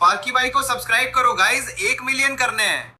Sparky भाई को subscribe करो गाइस, 1 मिलियन करने हैं।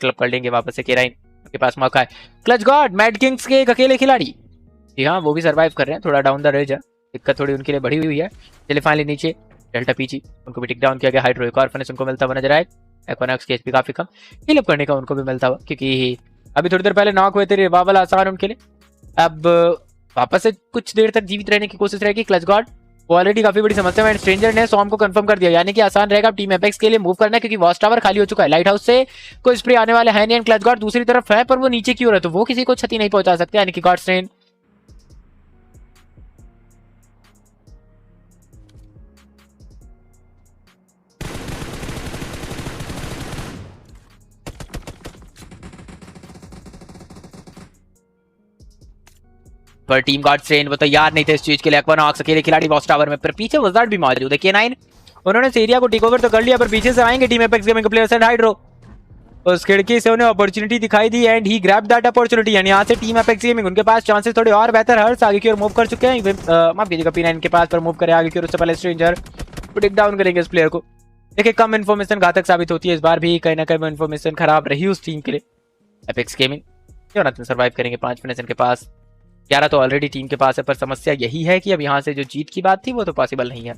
क्लब कर लेंगे वापस से केराइन के पास मौका है। क्लच गॉड मैड किंग्स के एक अकेले खिलाड़ी, जी हाँ वो भी सरवाइव कर रहे हैं, थोड़ा डाउन द रेंज है, दिक्कत थोड़ी उनके लिए बढ़ी हुई है। चलिए फाइनली नीचे डेल्टा पीजी उनको भी टिक डाउन किया गया, हाइड्रो एक और फिनिश उनको मिलता हुआ नजर आए। एक्वानॉक्स की एचपी काफी कम, हील अप करने का उनको भी मिलता हुआ क्योंकि अभी थोड़ी देर पहले नॉक हुए थे, रिवाइवल आसान उनके लिए। अब वापस से कुछ देर तक जीवित रहने की कोशिश रहेगी। क्लच गॉड ऑलरेडी काफी बड़ी समस्या में स्ट्रेंजर ने सॉम को कंफर्म कर दिया, यानी कि आसान रहेगा टीम एपेक्स के लिए मूव करना क्योंकि वॉच टावर खाली हो चुका है। लाइट हाउस से कोई स्प्रे आने वाले है नहीं, क्लच गॉड दूसरी तरफ है पर वो नीचे की ओर है तो वो किसी को क्षति नहीं पहुंचा सकते, यानी कि गॉड स्ट्रेन पर टीम गार्ड स्ट्रेन वो तैयार नहीं थे इस चीज के लिए। एक्वानॉक्स अकेले खिलाड़ी वॉच टावर में, पर पीछे वजार्ड भी मौजूद है। K9 उन्होंने इस एरिया को टेक ओवर तो कर लिया पर पीछे से आएंगे team Apex gaming players and Hydro. उस खिड़की से उन्हें अपॉर्चुनिटी दिखाई दी and he grab that opportunity, यानी यहाँ से टीम एपेक्स गेमिंग उनके पास चांसेस थोड़े और बेहतर हर्ष आगे की ओर मूव कर चुके हैं। माफ कीजिएगा P9 के पास पर मूव करे आगे की ओर, उससे पहले स्ट्रेंजर टेक डाउन करेंगे इस प्लेयर को। देखिए कम इन्फॉर्मेशन घातक साबित होती है, इस बार भी कहीं ना कहीं इन्फॉर्मेशन खराब रही उस टीम के लिए। एपेक्स गेमिंग जोनाथन सर्वाइव करेंगे, 5 फिनिश इनके पास, 11 तो ऑलरेडी टीम के पास है, पर समस्या यही है कि अब यहाँ से जो जीत की बात थी वो तो पॉसिबल नहीं है।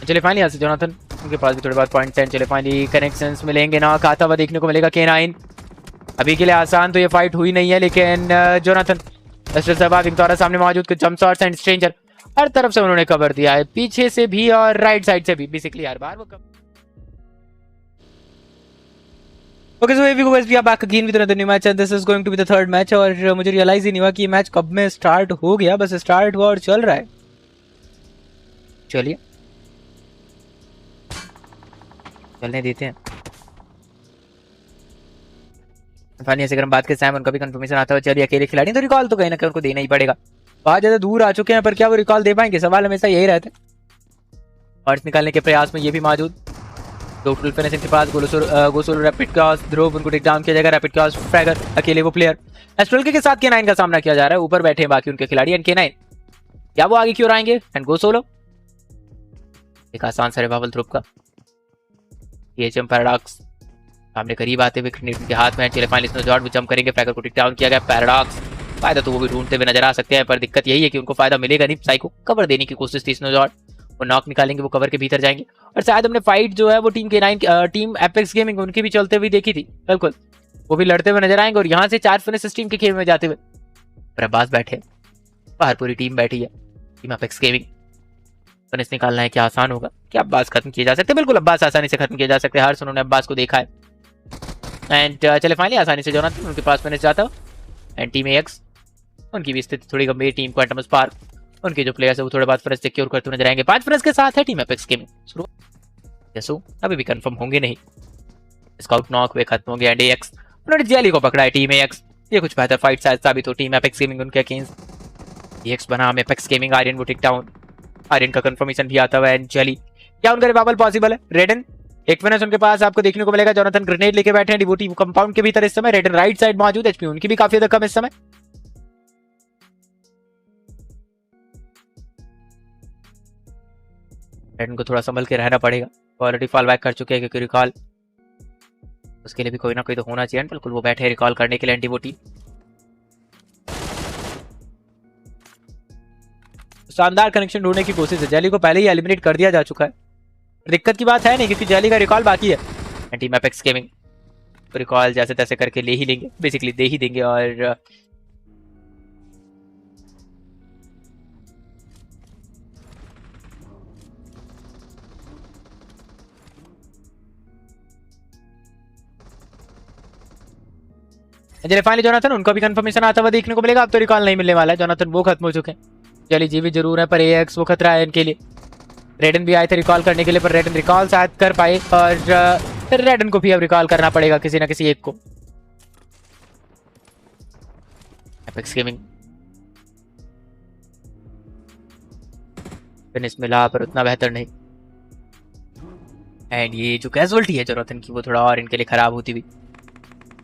चलिए फाइनली यहाँ से जोनाथन उनके पास भी थोड़े बहुत पॉइंट्स हैं। चलिए फाइनली कनेक्शंस मिलेंगे ना, खाता हुआ देखने को मिलेगा K9। अभी के लिए आसान तो ये फाइट हुई नहीं है, लेकिन जोनाथन विक्टोरिया सामने मौजूद कुछ जंप शॉट्स एंड स्ट्रेंजर हर तरफ से उन्होंने कवर दिया है, पीछे से भी और राइट साइड से भी, बेसिकली हर बार वो okay so we guys we are back again with another new match and this is going to be the third match. और मुझे रियलाइज ही नहीं हुआ कि ये मैच कब में स्टार्ट हो गया, बस स्टार्ट हुआ और चल रहा है। चलिए चलने देते हैं। फाइनली अगर हम बात करें सैम, उनका भी कंफर्मेशन आता है, चलिए अकेले खिलाड़ी तो रिकॉल तो कहीं ना कहीं उनको देना ही पड़ेगा। बहुत ज्यादा दूर आ चुके हैं पर क्या वो रिकॉल दे पाएंगे, सवाल हमेशा यही रहता है। और निकालने के प्रयास में ये भी मौजूद, दो फुल फिनिशिंग के पास गोसोल रैपिड क्रॉस ध्रुव उनको टेक डाउन किया जाएगा। रैपिड क्रॉस फ्रैगर अकेले वो प्लेयर एस्ट्रल के साथ K9 का सामना किया जा रहा है, ऊपर बैठे हैं बाकी उनके खिलाड़ी एंड K9 क्या वो आगे की ओर आएंगे एंड गोसोलो एक आसान सा रिवाइवल थ्रुप का THM पैराडॉक्स सामने करीब आते हुए ग्रेनेड उनके हाथ में है। चले फाइनली स्नोजॉट भी जंप करेंगे, फ्रैगर को टिक डाउन किया गया। पैराडॉक्स फायदा तो वो भी ढूंढते हुए नजर आ सकते हैं, पर दिक्कत यही है कि उनको फायदा मिलेगा नहीं। साइको कवर देने की कोशिश थी स्नोजॉट, वो नॉक निकालेंगे, वो कवर के भीतर जाएंगे। और शायद हमने फाइट जो है वो टीम एपेक्स गेमिंग उनकी भी चलते हुए देखी थी, बिल्कुल वो भी लड़ते हुए नजर आएंगे। और यहाँ से 4 फिनिश टीम के खेल में जाते हुए और अब्बास बैठे, बाहर पूरी टीम बैठी है। टीम एपेक्स गेमिंग फिनिश निकालना है, क्या आसान होगा? क्या अब्बास खत्म किए जा सकते हैं? बिल्कुल अब्बास आसानी से खत्म किए जा सकते हैं। हर उन्होंने अब्बास को देखा है। एंड चले फाइनली आसानी से जोनाथन उनके पास फिनिश जाता एंड टीम AX उनकी भी स्थिति थोड़ी गंभीर। टीम क्वांटम स्पार्क उनके जो प्लेयर्स है वो थोड़े बाद फिनिश सिक्योर करते नजर आएंगे। 5 फिनिश के साथ है टीम एपेक्स गेमिंग शुरू। यसु अभी भी कंफर्म होंगे नहीं, स्काउट नॉक वे खत्म हो गया। एंड AX उन्होंने जेली को पकड़ा है। टीम AX ये कुछ बेहतर फाइट शायद साबित हो टीम एपेक्स गेमिंग उनके अगेंस्ट। AX बनाम एपेक्स गेमिंग। आर्यन वो टिक डाउन, आर्यन का कंफर्मेशन भी आता हुआ है। एंड जेली क्या उनका रिवाइवल पॉसिबल है? रेडन एक फिनिश उनके पास आपको देखने को मिलेगा। जोनाथन ग्रेनेड लेके बैठे हैं डिवोटी कंपाउंड के भीतर इस समय। रेडन राइट साइड मौजूद, एचपी उनकी भी काफी ज्यादा कम इस समय। रेडन को थोड़ा संभल के रहना पड़ेगा, ऑलरेडी फॉल बैक कर चुके हैं क्योंकि रिकॉल उसके लिए भी कोई ना कोई तो होना चाहिए। बिल्कुल वो बैठे हैं रिकॉल करने के लिए। डिवोटी शानदार कनेक्शन ढूंढने की कोशिश है। जेली को पहले ही एलिमिनेट कर दिया जा चुका है, दिक्कत की बात है नहीं क्योंकि जेली का रिकॉल बाकी है। टीम एपेक्स गेमिंग तो रिकॉल जैसे तैसे करके ले ही लेंगे, बेसिकली दे ही देंगे। और फाइनली जोनाथन उनको भी कंफर्मेशन आता हुआ देखने को मिलेगा। अब तो रिकॉल नहीं मिलने वाला है, जोनाथन वो खत्म हो चुके हैं। जेली जी भी जरूर है पर AX वो खतरा है इनके लिए। रेडन भी आए थे रिकॉल करने के लिए पर रेडन रिकॉल शायद कर पाए और रेडन को भी अब रिकॉल करना पड़ेगा किसी ना किसी एक को। एपेक्स गेमिंग फिनिश मिला पर उतना बेहतर नहीं। एंड ये जो कैजुअलिटी है जोनाथन की वो थोड़ा और इनके लिए खराब होती हुई।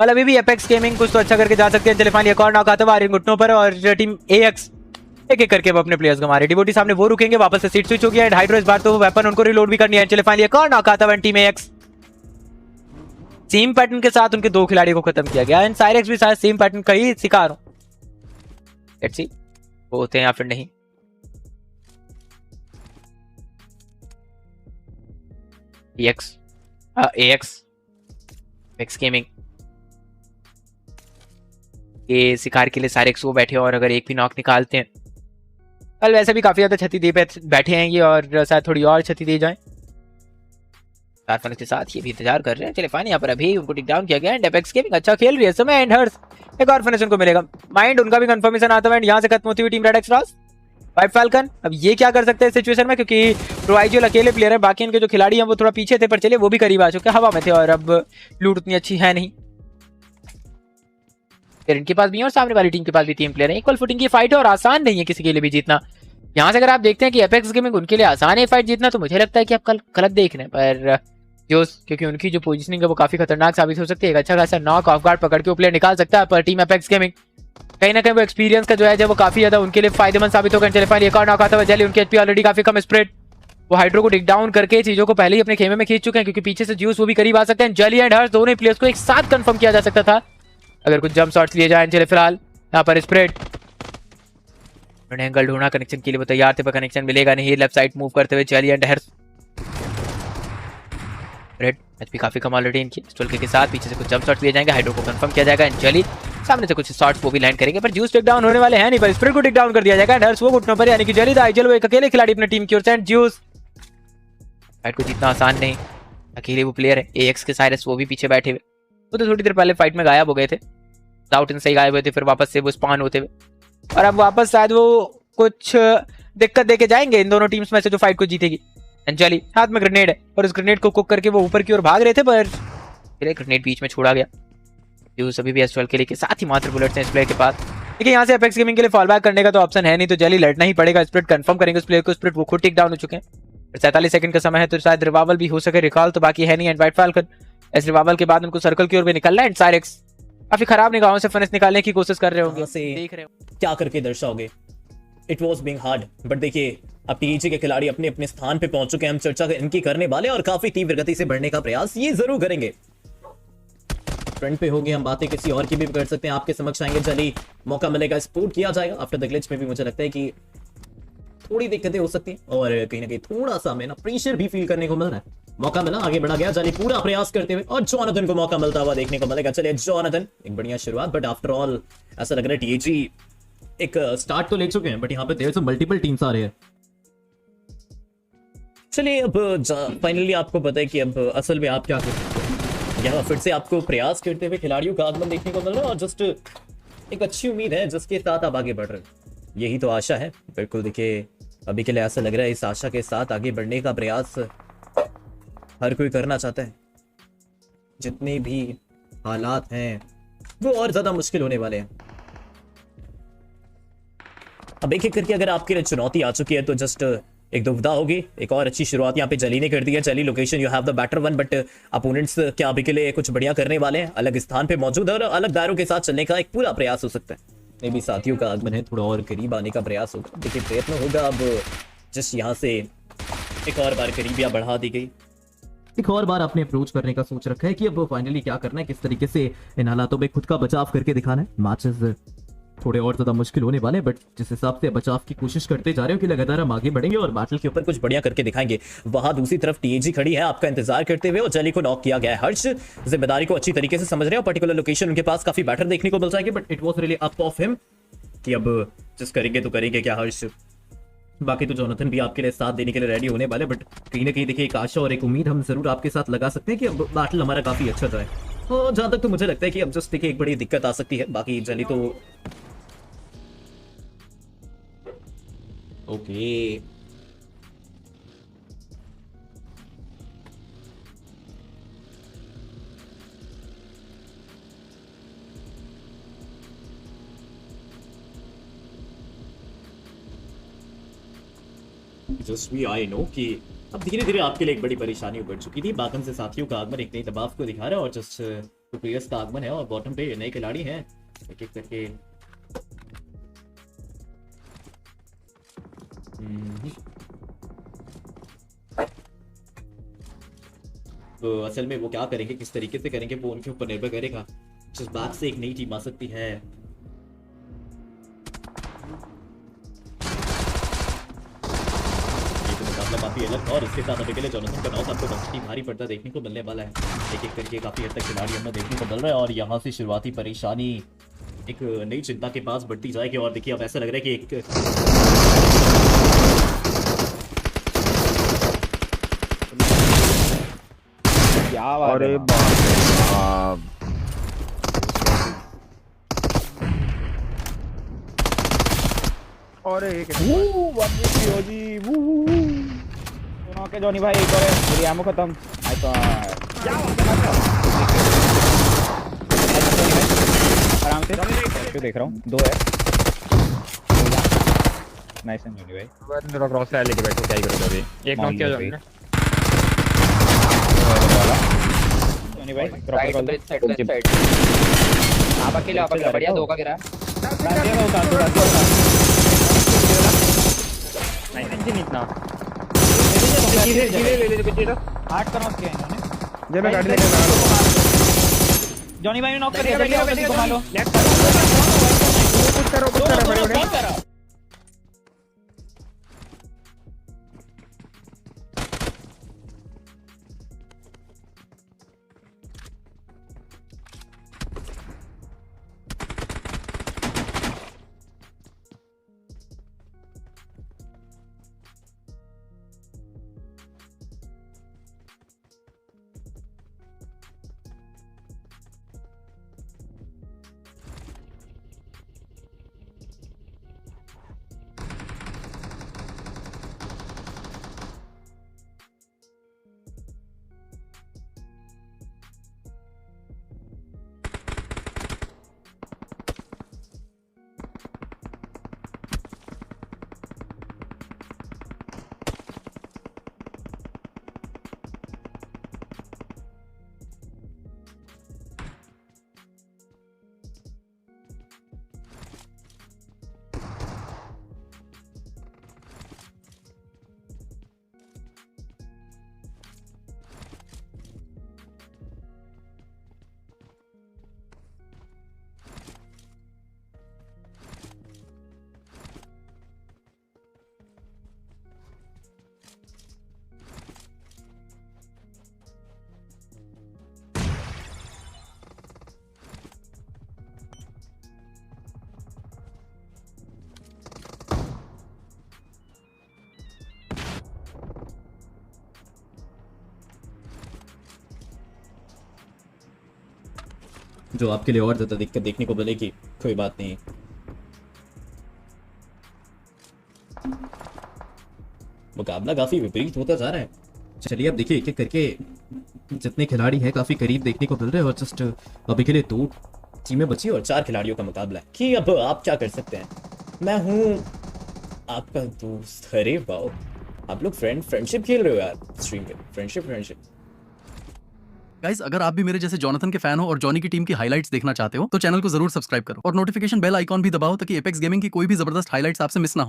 और अभी भी एपेक्स गेमिंग कुछ तो अच्छा करके जा सकते हैं। चले फाइनली एक और नॉक आता है घुटनों पर और टीम AX एक एक करके वो अपने प्लेयर्स को मारे। डिवोटी सामने वो रुकेंगे, वापस से सीट स्विच हो गया। एंड हाइड्रो इस बार तो वेपन उनको रिलोड भी करनी है। चले फाइनली एक और नॉक आता है टीम AX। सेम पैटर्न के साथ उनके 2 खिलाड़ियों को खत्म किया गया। एंड साइरेक्स भी शायद सेम पैटर्न का ही शिकार हो। लेट्स सी वो होते हैं या फिर नहीं। AX एपेक्स गेमिंग ये शिकार के लिए साइरेक्स वो बैठे और अगर एक भी नॉक निकालते हैं कल वैसे भी काफी ज्यादा क्षति दे बैठे हैं ये और शायद थोड़ी और क्षति दे जाए। 4 फिनिश के साथ ये भी इंतजार कर रहे हैं। चले फाइन यहाँ पर अभी उनको टिक डाउन किया गया। एंड एपेक्स गेमिंग अच्छा खेल रही है समय। एंड हर्स एक और फिनिश उनको मिलेगा। माइंड उनका भी कंफर्मेशन आता है। यहाँ से खत्म होती हुई team red extras. White falcon अब ये क्या कर सकते हैं इस सिचुएशन में क्योंकि रोआइजल अकेले प्लेयर है, बाकी इनके जो खिलाड़ी हैं वो थोड़ा पीछे थे पर चले वो भी करीब आ चुके हवा में थे और अब लूट उतनी अच्छी है नहीं। इनके पास भी है और सामने वाली टीम के पास भी 3 प्लेयर हैं। इक्वल फुटिंग की फाइट है और आसान नहीं है किसी के लिए भी जीतना। यहाँ से अगर आप देखते हैं कि एपेक्स गेमिंग उनके लिए आसान है फाइट जीतना तो मुझे लगता है कि आप कल गलत देख रहे हैं। पर जो क्योंकि उनकी जो पोजीशनिंग है वो काफी खतरनाक साबित हो सकती है। एक अच्छा खासा नॉक ऑफ गार्ड पकड़ के वो प्लेयर निकाल सकता है। पर टीम एपेक्स गेमिंग कहीं ना कहीं वो एक्सपीरियंस का जो है वो काफी ज्यादा उनके लिए फायदेमंद साबित होगा। चले फाइनली एक और नॉक आता है। जेली उनके एचपी ऑलरेडी काफी कम स्प्रेड, वो हाइड्रो को टिक डाउन करके चीजों को पहले ही अपने खेमे में खींच चुके हैं क्योंकि पीछे से ज्यूस वो भी करीब आ सकते हैं। जेली एंड हर्स दोनों प्लेयर्स को एक साथ कंफर्म किया जा सकता था अगर कुछ जंप शॉट्स लिए जाए। चले फिलहाल यहाँ पर स्प्रेड उन्होंने एंगल ढूंढा कनेक्शन के लिए, वो तैयार थे पर कनेक्शन मिलेगा नहीं। लेफ्ट साइड मूव करते हुए जेली एंड हर्स। रेड एचपी काफी कम ऑलरेडी इनकी। स्टोल के साथ पीछे से कुछ जंप शॉट्स लिए जाएंगे, हाइड्रो को कंफर्म किया जाएगा। एंड जेली सामने से कुछ शॉट्स वो भी लैंड करेंगे पर ज्यूस टेक डाउन होने वाले हैं नहीं पर स्प्रेड को टेक डाउन कर दिया जाएगा। एंड हर्स वो घुटनों पर यानी कि जेली आइजल वो एक अकेले खिलाड़ी अपनी टीम की ओर से। एंड ज्यूस फाइट को जीतना आसान नहीं, अकेले वो प्लेयर है। AX के साइरस वो भी पीछे बैठे हुए, वो तो थोड़ी देर पहले फाइट में गायब हो गए थे। डाउट इन सही गायब हुए थे फिर वापस से वो स्पॉन होते हुए और अब वापस शायद वो कुछ दिक्कत देके जाएंगे इन दोनों टीम्स में से जो फाइट को जीतेगी। अंजलि हाथ में ग्रेनेड है और उस ग्रेनेड को कुक करके वो ऊपर की ओर भाग रहे थे पर ग्रेनेड बीच में छोड़ा गया। यूज अभी भी एस्ट्रल के लिए के साथ ही मात्र बुलेट्स हैं इस प्लेयर के पास। देखिए यहाँ से एपेक्स गेमिंग के लिए फॉल बैक करने का तो ऑप्शन है नहीं तो जेली लड़ना ही पड़ेगा। स्प्लिट कंफर्म करेंगे उस प्लेयर को। स्प्लिट वो खुद टिक डाउन हो चुके हैं। 47 सेकंड का समय है तो शायद रिवाइवल भी हो सके, रिकॉल तो बाकी है नहीं। एंड वाइट फैल्कन इस रिवाइवल के बाद उनको सर्कल की ओर भी निकलना है। एंड साइरेक्स काफी खराब निगाहों से फिनिश निकालने की कोशिश कर रहे होंगे। देख रहे हो क्या करके दर्शाओगे। It was being hard but देखिए अब टीजी के खिलाड़ी अपने अपने स्थान पे पहुंच चुके हैं। हम चर्चा इनकी करने वाले और काफी तीव्र गति से बढ़ने का प्रयास ये जरूर करेंगे। फ्रंट पे होगी, हम बातें किसी और की भी कर सकते हैं। आपके समक्ष आएंगे जली, मौका मिलेगा, सपोर्ट किया जाएगा। आफ्टर द ग्लिच में भी मुझे लगता है कि थोड़ी दिक्कतें हो सकती हैं और कहीं ना कहीं थोड़ा सा हमें ना प्रेशर भी फील करने को मिल रहा है। मौका मिला, आगे बढ़ा गया जली पूरा प्रयास करते हुए और जॉनथन को मौका मिलता हुआ देखने को मिलेगा। चलिए जॉनथन, एक बढ़िया शुरुआत, बट आफ्टर ऑल ऐसा लग रहा है टीजी एक स्टार्ट तो ले चुके हैं, बट यहाँ पे देयर से मल्टीपल टीम्स आ रहे हैं। चलिए अब फाइनली आपको पता है कि अब असल में आप क्या कर सकते हैं। यहाँ फिर से आपको प्रयास करते हुए खिलाड़ियों का आगमन देखने को मिल रहा है और जस्ट एक अच्छी उम्मीद है जिसके साथ आप आगे बढ़ रहे हैं। यही तो आशा है। बिल्कुल देखिए, अभी के लिए ऐसा लग रहा है इस आशा के साथ आगे बढ़ने का प्रयास हर कोई करना चाहता है। जितने भी हालात हैं वो और ज्यादा मुश्किल होने वाले हैं। अब एक एक करके अगर आपके लिए चुनौती आ चुकी है तो जस्ट एक दुविधा होगी। एक और अच्छी शुरुआत यहाँ पे जली ने कर दी है। जली location you have the better one, but opponents क्या अभी के लिए कुछ बढ़िया करने वाले हैं। अलग स्थान पे मौजूद है और अलग दायरों के साथ चलने का एक पूरा प्रयास हो सकता है। मे भी साथियों का आगमन है, थोड़ा और करीब आने का प्रयास होगा। देखिए प्रयत्न होगा। अब जस्ट यहाँ से एक और बार करीबियां बढ़ा दी गई। एक और बार आपने अप्रोच करने का सोच रखा है कि अब फाइनली क्या करना है, किस तरीके से इन हालातों में खुद का बचाव करके दिखाना है। मैचेस थोड़े और ज्यादा मुश्किल होने वाले, बट जिस हिसाब से बचाव की कोशिश करते जा रहे हो कि लगातार हम आगे बढ़ेंगे और बैटल के ऊपर कुछ बढ़िया करके दिखाएंगे। वहां दूसरी तरफ टीएजी खड़ी है आपका इंतजार करते हुए और जली को नॉक किया गया है। हर्ष जिम्मेदारी को अच्छी तरीके से समझ रहे हैं और पर्टिकुलर लोकेशन उनके पास काफी बेटर देखने को मिल जाएगी, but it was really up of him कि अब जिस करेंगे तो करेंगे क्या हर्ष। बाकी तो जोनाथन भी आपके लिए साथ देने के लिए रेडी होने वाले, बट कहीं ना कहीं देखिए एक आशा और एक उम्मीद हम जरूर आपके साथ लगा सकते हैं कि अब बैटल हमारा काफी अच्छा जाए। और जहां तक तो मुझे लगता है कि अब जस्ट देखिए एक बड़ी दिक्कत आ सकती है। बाकी जली तो okay just we I know कि अब धीरे धीरे आपके लिए एक बड़ी परेशानी उभर चुकी थी। बाकन से साथियों का आगमन एक नई दबाव को दिखा रहा है और जस्ट प्लेयर्स का आगमन है और बॉटम पे नए खिलाड़ी हैं एक एक करके। तो असल में वो क्या करेंगे, किस तरीके से करेंगे, वो उनके ऊपर निर्भर करेगा। जिस बात से एक नई टीम आ सकती है। मुकाबला काफी अलग था और इसके साथ अभी के लिए जोनाथन का नॉक आपको काफी भारी पड़ता देखने को मिलने वाला है। एक एक करके काफी हद तक खिलाड़ी हमें देखने को मिल रहा है और यहाँ से शुरुआती परेशानी एक नई चिंता के पास बढ़ती जाएगी। और देखिए अब ऐसा लग रहा है कि एक क्या बात है। अरे एक ओके जॉनी भाई, एक और है, मेरी एमो खत्म। आई तो आराम से क्यों देख रहा हूँ, दो है। नाइस है जॉनी भाई। मेरा क्रॉस है लेके बैठो, क्या ही करोगे अभी। एक नॉक किया जॉनी ने। जॉनी भाई प्रॉपर कॉल साइड आप अकेले बढ़िया दो का गिरा नहीं इतना आठ का नॉक किया इन्होंने। जब मैं गाड़ी लेके आ रहा हूं जॉनी भाई ने नॉक कर दिया, जल्दी घुमा लो। लेफ्ट कुछ करो बड़े बड़े। जो आपके लिए और ज़्यादा दिक्कत देखने को मिलेगी। कोई बात नहीं। मुकाबला काफ़ी विपरीत होता जा रहा है। चलिए अब देखिए एक एक करके जितने खिलाड़ी हैं काफ़ी करीब देखने को मिल रहे हैं और जस्ट अभी के लिए 2 टीमें बची और 4 खिलाड़ियों का मुकाबला है कि अब आप क्या कर सकते हैं। मैं हूँ आपका दोस्त। अरे वाओ, आप लोग फ्रेंडशिप खेल रहे हो यार स्ट्रीम पे। फ्रेंडशिप गाइस, अगर आप भी मेरे जैसे जॉनथन के फैन हो और जॉनी की टीम की हाइलाइट्स देखना चाहते हो तो चैनल को जरूर सब्सक्राइब करो और नोटिफिकेशन बेल आइकॉन भी दबाओ ताकि एपेक्स गेमिंग की कोई भी जबरदस्त हाइलाइट्स आपसे मिस ना हो।